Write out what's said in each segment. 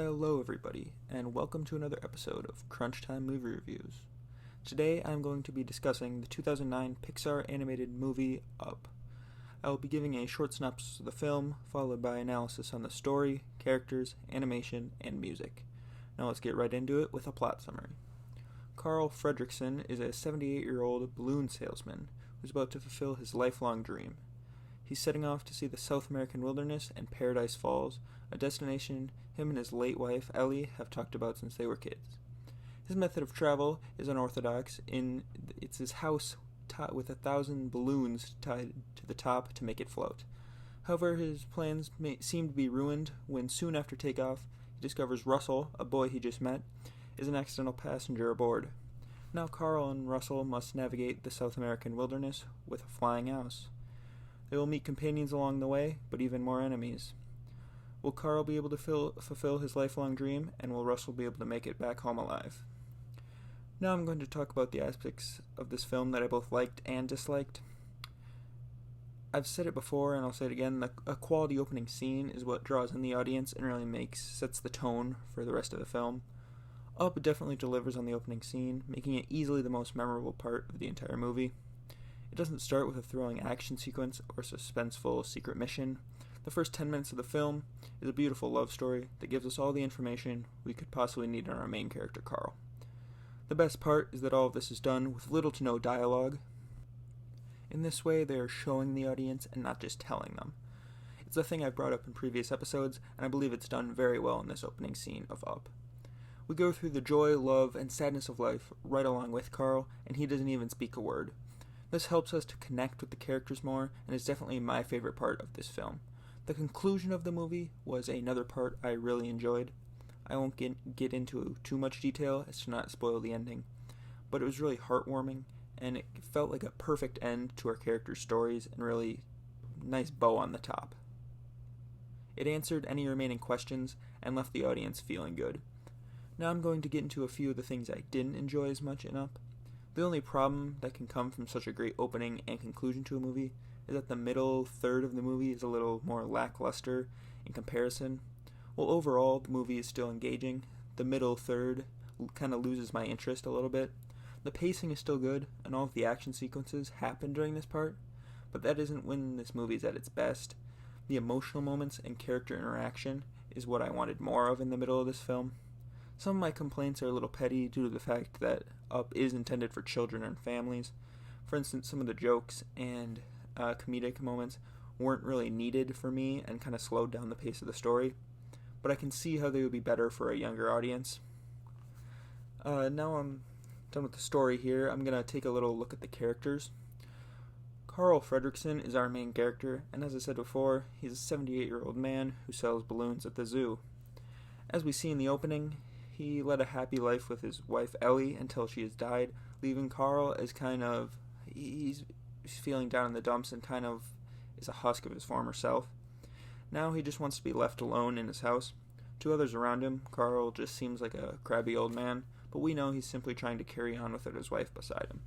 Hello, everybody, and welcome to another episode of Crunch Time Movie Reviews. Today I'm going to be discussing the 2009 Pixar animated movie Up. I will be giving a short synopsis of the film, followed by analysis on the story, characters, animation, and music. Now let's get right into it with a plot summary. Carl Fredricksen is a 78-year-old balloon salesman who's about to fulfill his lifelong dream. He's setting off to see the South American wilderness and Paradise Falls, a destination him and his late wife, Ellie, have talked about since they were kids. His method of travel is unorthodox it's his house with 1,000 balloons tied to the top to make it float. However, his plans seem to be ruined when soon after takeoff, he discovers Russell, a boy he just met, is an accidental passenger aboard. Now Carl and Russell must navigate the South American wilderness with a flying house. They will meet companions along the way, but even more enemies. Will Carl be able to fulfill his lifelong dream, and will Russell be able to make it back home alive? Now I'm going to talk about the aspects of this film that I both liked and disliked. I've said it before, and I'll say it again, a quality opening scene is what draws in the audience and really sets the tone for the rest of the film. Up definitely delivers on the opening scene, making it easily the most memorable part of the entire movie. It doesn't start with a thrilling action sequence or suspenseful secret mission. The first 10 minutes of the film is a beautiful love story that gives us all the information we could possibly need on our main character, Carl. The best part is that all of this is done with little to no dialogue. In this way, they are showing the audience and not just telling them. It's a thing I've brought up in previous episodes, and I believe it's done very well in this opening scene of Up. We go through the joy, love, and sadness of life right along with Carl, and he doesn't even speak a word. This helps us to connect with the characters more, and is definitely my favorite part of this film. The conclusion of the movie was another part I really enjoyed. I won't get into too much detail as to not spoil the ending, but it was really heartwarming, and it felt like a perfect end to our characters' stories and really nice bow on the top. It answered any remaining questions and left the audience feeling good. Now I'm going to get into a few of the things I didn't enjoy as much in Up. The only problem that can come from such a great opening and conclusion to a movie is that the middle third of the movie is a little more lackluster in comparison. While overall the movie is still engaging, the middle third kind of loses my interest a little bit. The pacing is still good, and all of the action sequences happen during this part, but that isn't when this movie is at its best. The emotional moments and character interaction is what I wanted more of in the middle of this film. Some of my complaints are a little petty due to the fact that Up is intended for children and families. For instance, some of the jokes and comedic moments weren't really needed for me and kind of slowed down the pace of the story, but I can see how they would be better for a younger audience. Now I'm done with the story here. I'm going to take a little look at the characters. Carl Fredricksen is our main character, and as I said before, he's a 78-year-old man who sells balloons at the zoo. As we see in the opening, he led a happy life with his wife Ellie until she has died, leaving Carl as he's feeling down in the dumps and kind of is a husk of his former self. Now he just wants to be left alone in his house. To others around him, Carl just seems like a crabby old man, but we know he's simply trying to carry on without his wife beside him.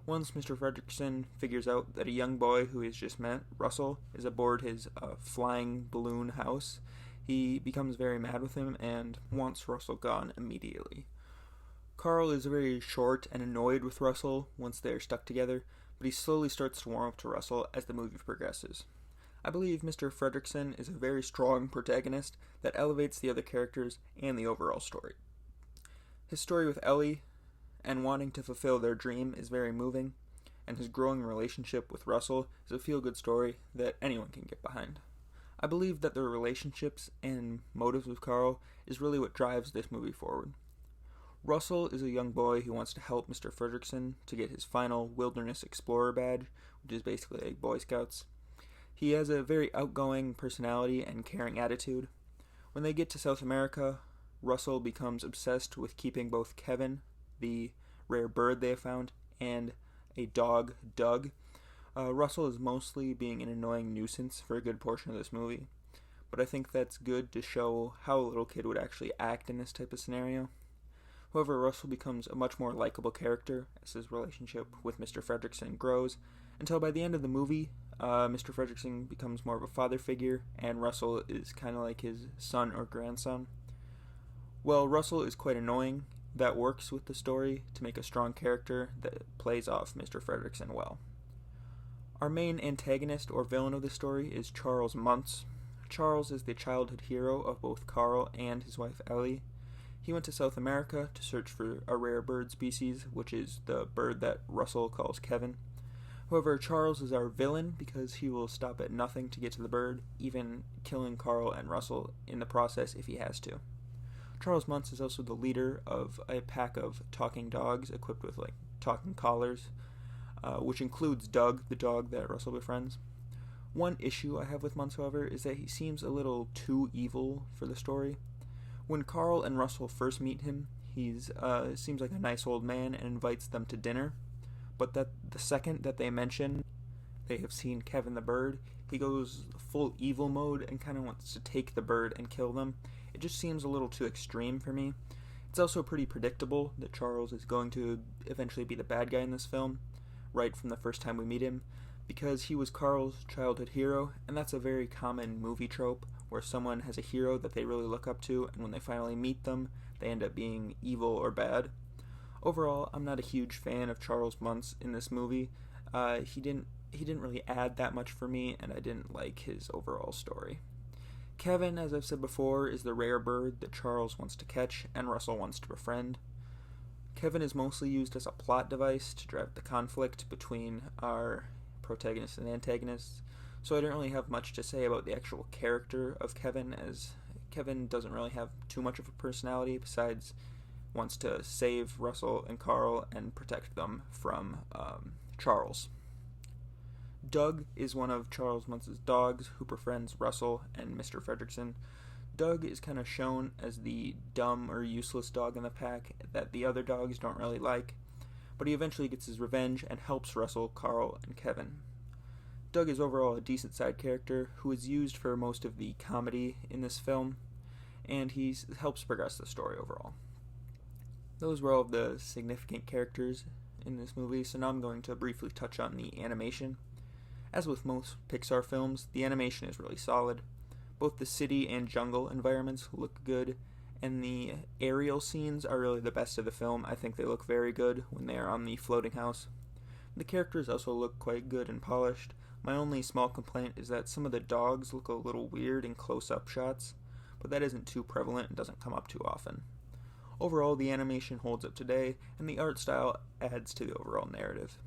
Once Mr. Fredricksen figures out that a young boy who he's just met, Russell, is aboard his flying balloon house, he becomes very mad with him and wants Russell gone immediately. Carl is very short and annoyed with Russell once they are stuck together, but he slowly starts to warm up to Russell as the movie progresses. I believe Mr. Fredricksen is a very strong protagonist that elevates the other characters and the overall story. His story with Ellie and wanting to fulfill their dream is very moving, and his growing relationship with Russell is a feel-good story that anyone can get behind. I believe that their relationships and motives with Carl is really what drives this movie forward. Russell is a young boy who wants to help Mr. Fredricksen to get his final Wilderness Explorer badge, which is basically like Boy Scouts. He has a very outgoing personality and caring attitude. When they get to South America, Russell becomes obsessed with keeping both Kevin, the rare bird they have found, and a dog, Doug. Russell is mostly being an annoying nuisance for a good portion of this movie, but I think that's good to show how a little kid would actually act in this type of scenario. However, Russell becomes a much more likable character as his relationship with Mr. Fredricksen grows, until by the end of the movie, Mr. Fredricksen becomes more of a father figure, and Russell is kind of like his son or grandson. While Russell is quite annoying, that works with the story to make a strong character that plays off Mr. Fredricksen well. Our main antagonist or villain of the story is Charles Muntz. Charles is the childhood hero of both Carl and his wife Ellie. He went to South America to search for a rare bird species, which is the bird that Russell calls Kevin. However, Charles is our villain because he will stop at nothing to get to the bird, even killing Carl and Russell in the process if he has to. Charles Muntz is also the leader of a pack of talking dogs equipped with talking collars, which includes Doug, the dog that Russell befriends. One issue I have with Muntz, however, is that he seems a little too evil for the story. When Carl and Russell first meet him, he seems like a nice old man and invites them to dinner, but that the second that they mention they have seen Kevin the bird, he goes full evil mode and kind of wants to take the bird and kill them. It just seems a little too extreme for me. It's also pretty predictable that Charles is going to eventually be the bad guy in this film, right from the first time we meet him, because he was Carl's childhood hero, and that's a very common movie trope, where someone has a hero that they really look up to, and when they finally meet them, they end up being evil or bad. Overall, I'm not a huge fan of Charles Muntz in this movie. He didn't really add that much for me, and I didn't like his overall story. Kevin, as I've said before, is the rare bird that Charles wants to catch and Russell wants to befriend. Kevin is mostly used as a plot device to drive the conflict between our protagonists and antagonists, so I don't really have much to say about the actual character of Kevin, as Kevin doesn't really have too much of a personality besides wants to save Russell and Carl and protect them from Charles. Doug is one of Charles Muntz's dogs who befriends Russell and Mr. Fredricksen. Doug is kind of shown as the dumb or useless dog in the pack that the other dogs don't really like, but he eventually gets his revenge and helps Russell, Carl, and Kevin. Doug is overall a decent side character who is used for most of the comedy in this film, and he helps progress the story overall. Those were all of the significant characters in this movie, so now I'm going to briefly touch on the animation. As with most Pixar films, the animation is really solid. Both the city and jungle environments look good, and the aerial scenes are really the best of the film. I think they look very good when they are on the floating house. The characters also look quite good and polished. My only small complaint is that some of the dogs look a little weird in close-up shots, but that isn't too prevalent and doesn't come up too often. Overall, the animation holds up today, and the art style adds to the overall narrative.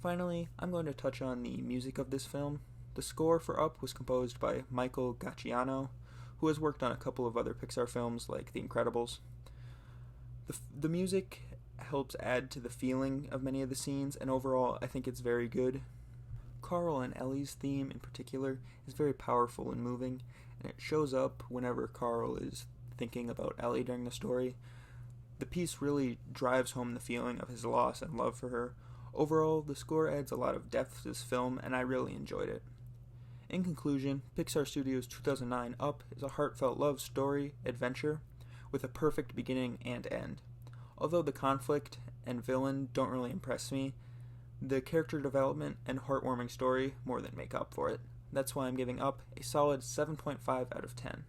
Finally, I'm going to touch on the music of this film. The score for Up was composed by Michael Giacchino, who has worked on a couple of other Pixar films like The Incredibles. The music helps add to the feeling of many of the scenes, and overall, I think it's very good. Carl and Ellie's theme in particular is very powerful and moving, and it shows up whenever Carl is thinking about Ellie during the story. The piece really drives home the feeling of his loss and love for her. Overall, the score adds a lot of depth to this film, and I really enjoyed it. In conclusion, Pixar Studios' 2009 Up is a heartfelt love story adventure with a perfect beginning and end. Although the conflict and villain don't really impress me, the character development and heartwarming story more than make up for it. That's why I'm giving Up a solid 7.5 out of 10.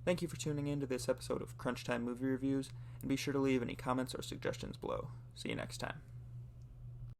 Thank you for tuning in to this episode of Crunch Time Movie Reviews, and be sure to leave any comments or suggestions below. See you next time.